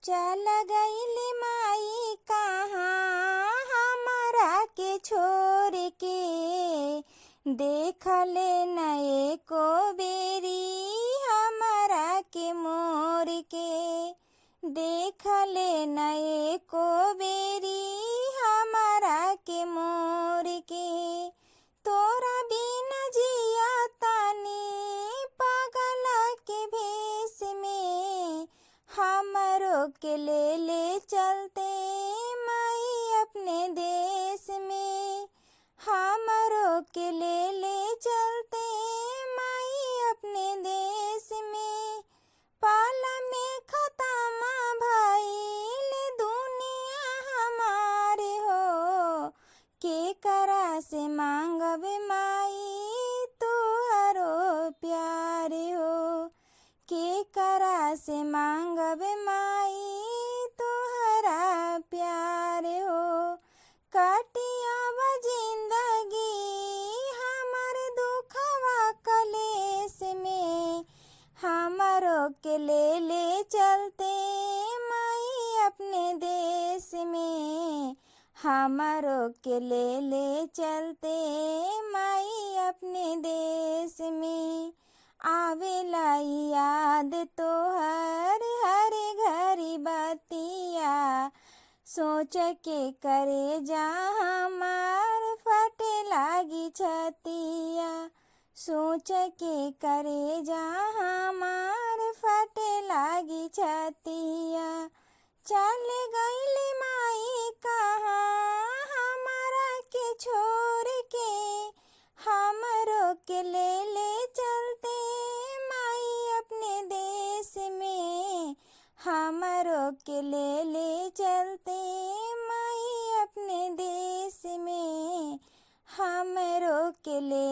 चल गइली माई कहाँ हमरा के छोड़ के, देखले नए को बेरी हमरा के मोर के, देखले नए को बेरी हमरा के मोर के। तोरा बिना जिया तानी पागल के भेष में, हमरो के ले चलते माई अपने देश में, हमरो के ले चलते माई अपने देश में। पाला में खत्म भइल दुनिया हमारे हो, के करा से मांगब माई तुहरो प्यार हो, के करा से मांगब माई तुहरा प्यार हो। काटियाब जिंदगी हमर दुखवा कलेस में, हमरो के ले चलते माई अपने देश में, हमरो के ले चलते माई अपने देश में। आवेला याद तोहर हर घड़ी बतिया, सोच के करे जा हमार फटे लागी छतिया, सोच के करे जा हमार फटे लागी छतिया। चल गइली माई कहाँ हमरा के छोड़ के, हमरो के ले चलते माई अपने देश में, हमरो के ले चलते माई अपने देश में, हमरो के ले